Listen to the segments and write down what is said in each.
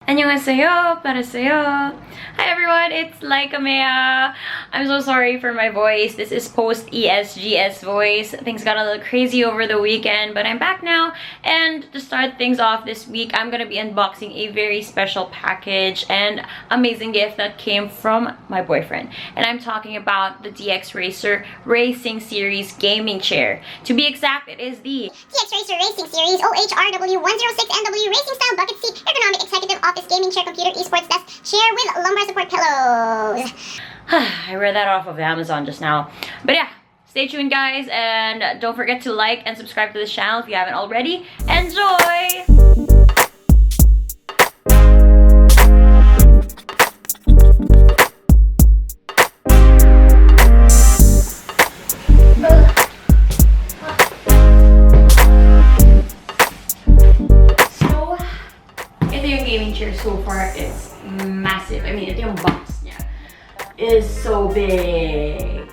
Annyeonghaseyo, para sa'yo. Hi everyone, it's Laika Mea. I'm so sorry for my voice. This is post-ESGS voice. Things got a little crazy over the weekend, but I'm back now. And to start things off this week, I'm gonna be unboxing a very special package and amazing gift that came from my boyfriend. And I'm talking about the DX Racer Racing Series gaming chair. To be exact, it is the DX Racer Racing Series OHRW106NW Racing Style Bucket Seat Ergonomic Executive Office Gaming Chair Computer Esports Desk Chair with lumbar support pillows. I read that off of Amazon just now. But yeah, stay tuned guys, and don't forget to like and subscribe to this channel if you haven't already. Enjoy! So, ito yung gaming chair so far. It's massive. I mean, ito yung box niya. Is so big.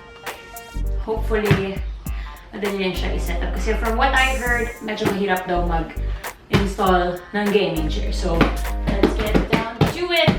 Hopefully, madali lang siya i-set up. Kasi from what I heard, medyo mahirap daw mag-install ng gaming chair. So, let's get down to it!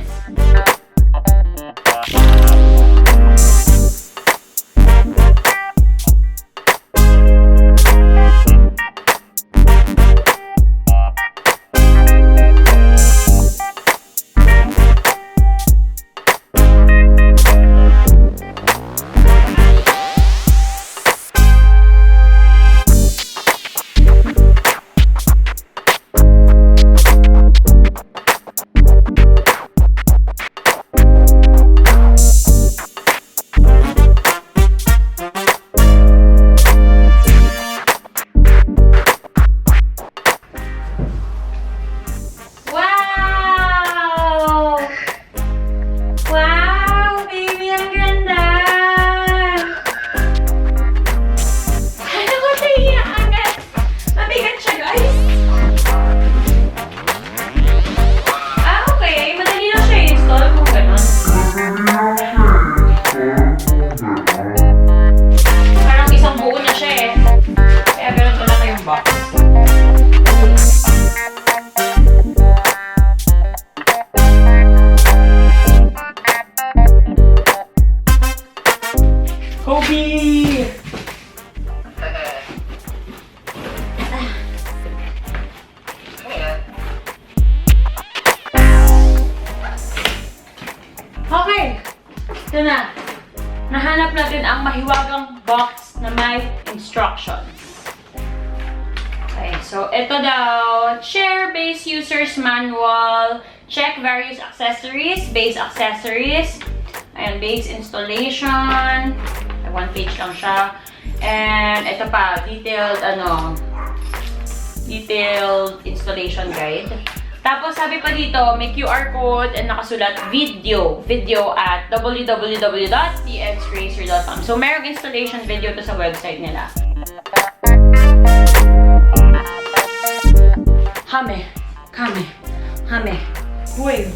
Okay, ito na. Nahanap natin ang mahiwagang box na may instructions. Okay, so ito daw, chair base user's manual, check various accessories, base accessories, ayan, base installation, one page lang siya, and ito pa, detailed installation guide. Tapos, sabi pa dito, may QR code and nakasulat video at www.dxracer.com. So, merong installation video to sa website nila. Hame. Uy.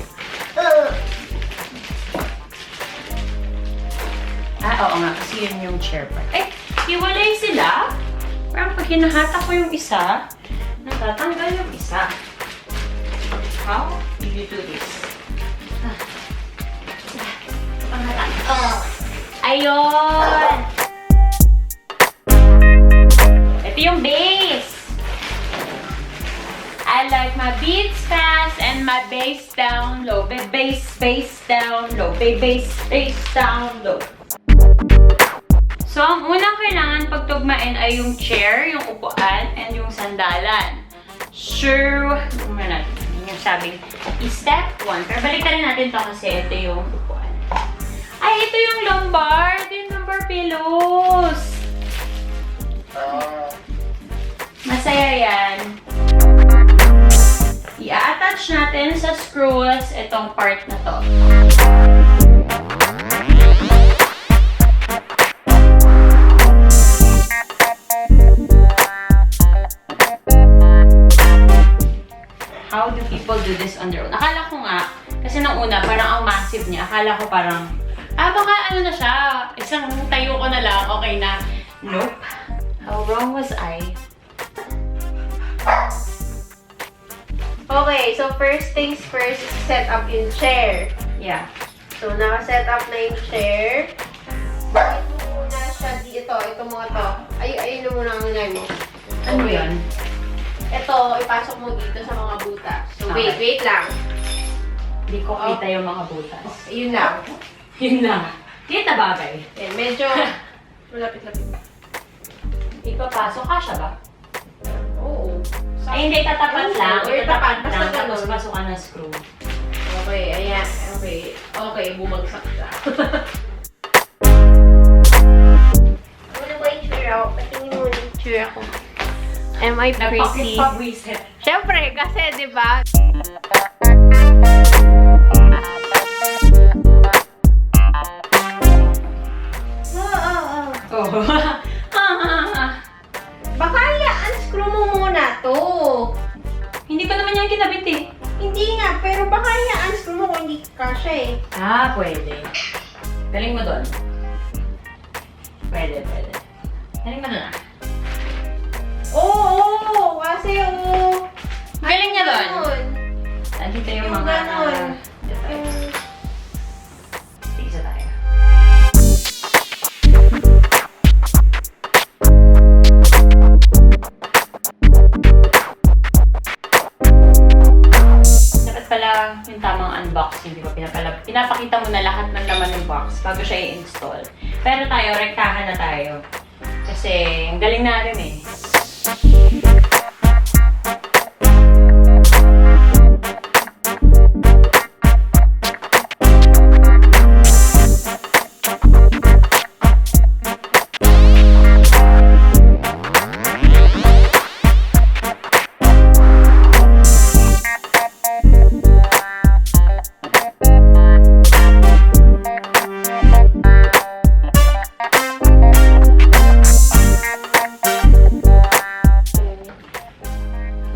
Oo nga, kasi yun yung chair part. Eh, hiwalay sila. Parang pag hinahata ko yung isa, natatanggal yung isa. How do you do this? Ayun! Ito yung base. I like my beats fast and my bass down low. Bass down low. Bass down low. So, ang unang kailangan pagtugmain ay yung chair, yung upuan, and yung sandalan. Sure, yung sabing step 1. Pero balikan natin to kasi ito yung upuan. Ay, ito yung lumbar. Ito yung lumbar pillows. Masaya yan. I-attach natin sa screws itong part na to. How do people do this on their own? Akala ko nga, kasi nung una, parang ang massive niya. Akala ko parang, baka ano na siya, isang tayo ko na lang, okay na. Nope. How wrong was I? Okay, so first things first, set up yung chair. Yeah. So, naka-set up na yung chair. Bakit mo muna siya dito? Ito mga to. Ayun na muna ang ngay mo. Ano yun? Ito, ipasok mo dito sa mga butas. So, Okay. wait lang. Hindi ko kita yung mga butas. Yun lang. Yun lang. Kita bagay. Yan, medyo malapit-lapit. Ipapasok ka siya ba? Oo. Ay, hindi. Tatapat lang. Or Tatapat tapat, lang. basta Tapos ganun. pasukan ng screw. Okay, ayan. Okay. Okay, bumagsak siya. Ano ba yung tsura ako? Patingin mo yung tsura ko. Am I pretty? Nagpapwisit. Siyempre, kasi di ba? Oh. Baka i-unscrew mo muna to. Hindi ko naman yan kinabit eh. Hindi nga, pero baka i-unscrew mo kung hindi kasha eh. Ah, pwede. Galing mo doon. Pwede. Galing mo doon ah. Oo, kasi oo. Galing niya doon. Ganun. Andito yung Yung mga... ganun. Isa tayo. Dapat pala yung tamang unboxing, di ba? Pinapakita mo na lahat ng laman ng box bago siya i-install. Pero tayo, rektahan na tayo. Kasi, ang galing natin eh.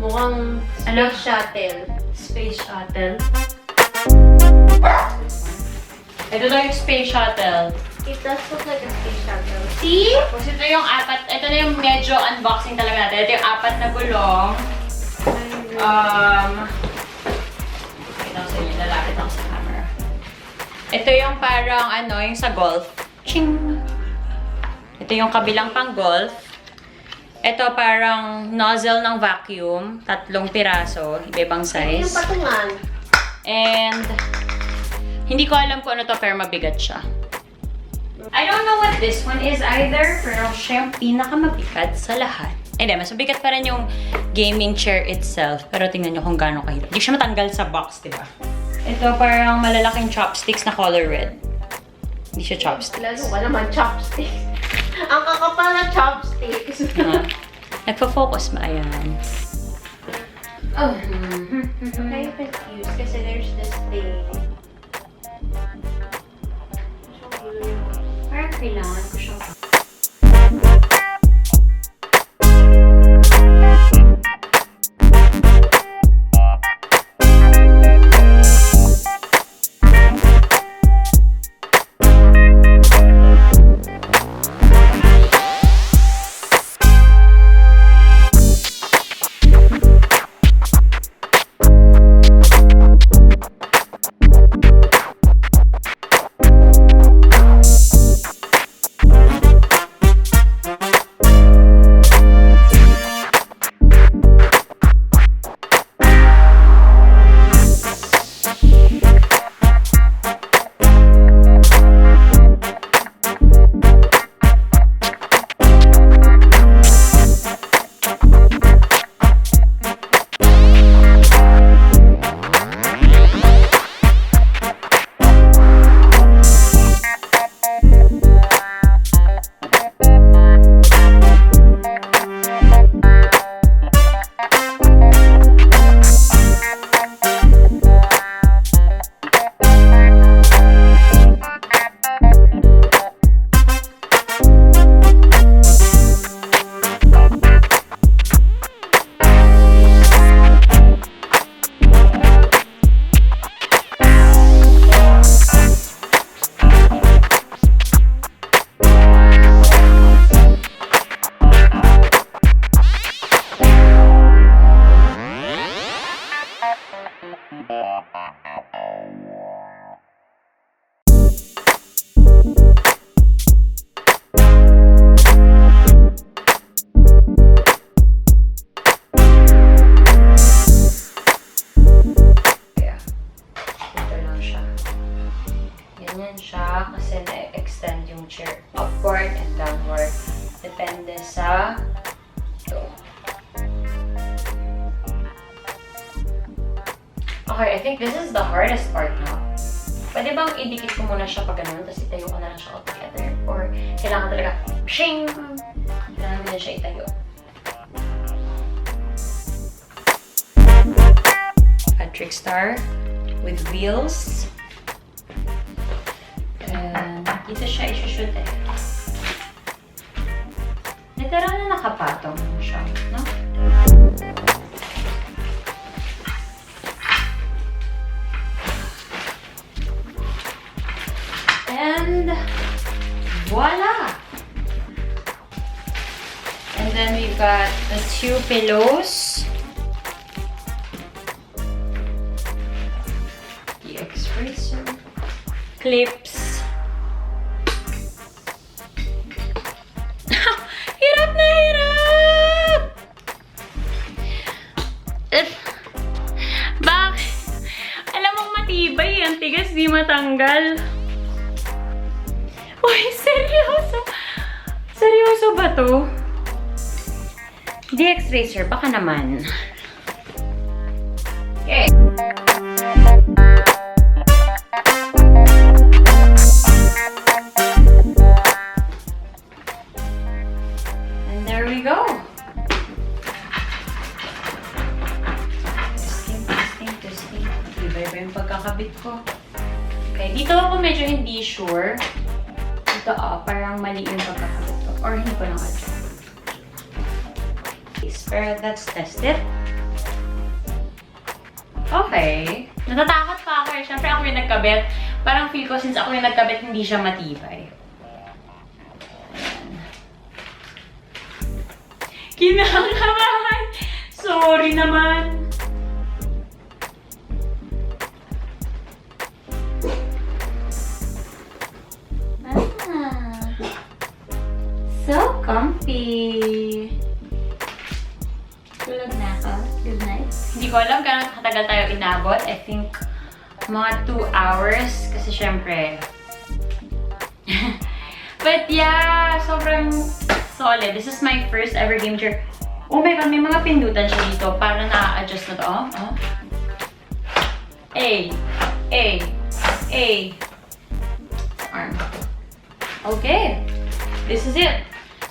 Mukhang Ano? space shuttle. Space shuttle. Ito daw yung space shuttle. It does look like a space shuttle. See? Tapos ito yung ito na yung medyo unboxing talaga natin. Ito yung 4 na gulong. Ito sa inyo, lalapit ako sa camera. Ito yung parang yung sa golf. Ching! Ito yung kabilang pang golf. Ito parang nozzle ng vacuum. 3 piraso, iba-ibang Ito size. yung patungan. And hindi ko alam kung ano to pero mabigat siya. I don't know what this one is either, pero siya yung pinakamabigat sa lahat. Hindi, mas mabigat pa rin yung gaming chair itself. Pero tingnan nyo kung gaano kahirap. Hindi siya matanggal sa box, diba? Ito parang malalaking chopsticks na color red. Hindi siya chopsticks. Lalo ka naman chopsticks. Ang kakapal na chopsticks. Nagpo-focus ba? Ayan. Oh. I'm kind of confused kasi there's this thing. Parang kailangan ko siya. think this is the hardest part now. Pwede bang idikit ko muna siya pag ganun, tapos itayo ko na lang siya all together? Or kailangan talaga, shing! Kailangan din siya itayo. A Trickstar with wheels. And dito siya isushoot eh. Literal na nakapatong siya, no? And voila! And then we've got the 2 pillows. The X-Racer. Clips. Hirap na hirap! Bakit? Alam mong matibay, ang tigas di matanggal. Uy, seryoso? Seryoso ba to? DX Racer, baka naman. Okay. And there we go. Testing. Iba-iba yung pagkakabit ko. Okay, dito ako medyo hindi sure. Ito, parang mali yung pagkakabit ko. Or hindi ko naka-check. Pero let's test it. Okay. Natatakot pa ako eh. Siyempre ako yung nagkabit. Parang feel ko since ako yung nagkabit, hindi siya matibay. Kinakabahan! Sorry naman! So comfy! Tulog na ako. Good night. Hindi ko alam kung katagal tayo inabot. I think mga 2 hours. Kasi syempre. But yeah, sobrang solid. This is my first ever game chair. Oh my god, may mga pindutan siya dito para na-adjust na to. Oh. Arm. Okay. This is it.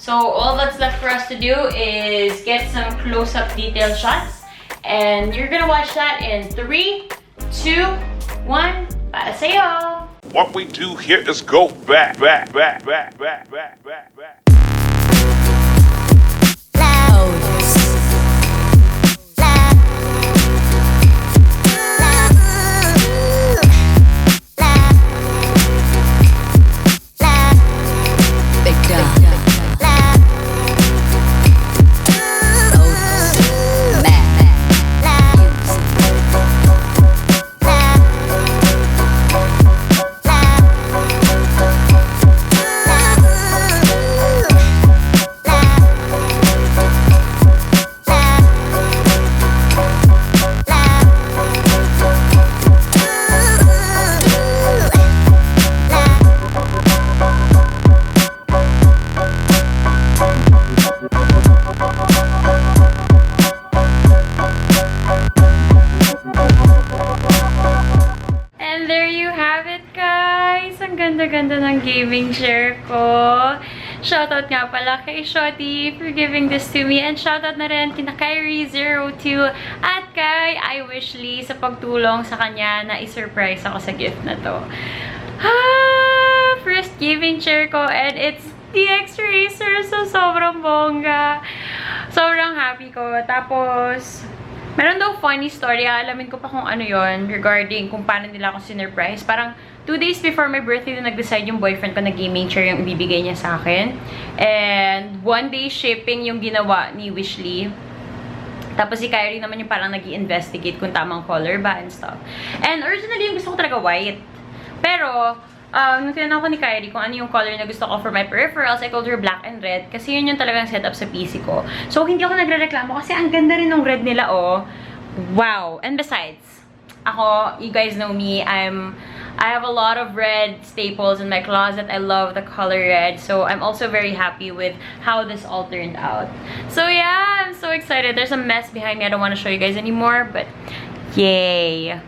So all that's left for us to do is get some close-up detailed shots. And you're gonna watch that in 3, 2, 1. Para sa'yo! What we do here is go back. Ganda ng gaming chair ko. Shoutout nga pala kay Shoti for giving this to me. And shoutout na rin kina Kyrie02 at kay I Wishly sa pagtulong sa kanya na i-surprise ako sa gift na to. First gaming chair ko and it's the X-Racer. So, sobrang bongga. Sobrang happy ko. Tapos, meron daw funny story. Alamin ko pa kung ano yon regarding kung paano nila ako sinurprise. Parang 2 days before my birthday, nag-decide yung boyfriend ko na gaming chair yung ibibigay niya sa akin. And 1 day shipping yung ginawa ni Wishly. Tapos si Kyrie naman yung parang nag-i-investigate kung tamang color ba and stuff. And originally, yung gusto ko talaga white. Pero, nung tinanong ko ni Kyrie kung ano yung color na gusto ko for my peripherals, I told her black and red. Kasi yun yung talagang setup sa PC ko. So, hindi ako nagre-reklamo kasi ang ganda rin ng red nila, oh. Wow! And besides, ako, you guys know me, I have a lot of red staples in my closet. I love the color red. So, I'm also very happy with how this all turned out. So, yeah, I'm so excited. There's a mess behind me. I don't want to show you guys anymore, but yay!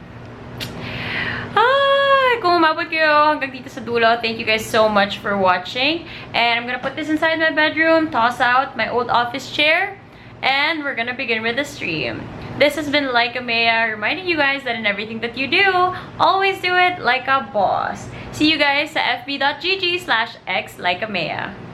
umabot kayo hanggang dito sa dulo, thank you guys so much for watching. And I'm gonna put this inside my bedroom, toss out my old office chair, and we're gonna begin with the stream. This has been Like a Mea, reminding you guys that in everything that you do, always do it like a boss. See you guys sa fb.gg/xlikeamea.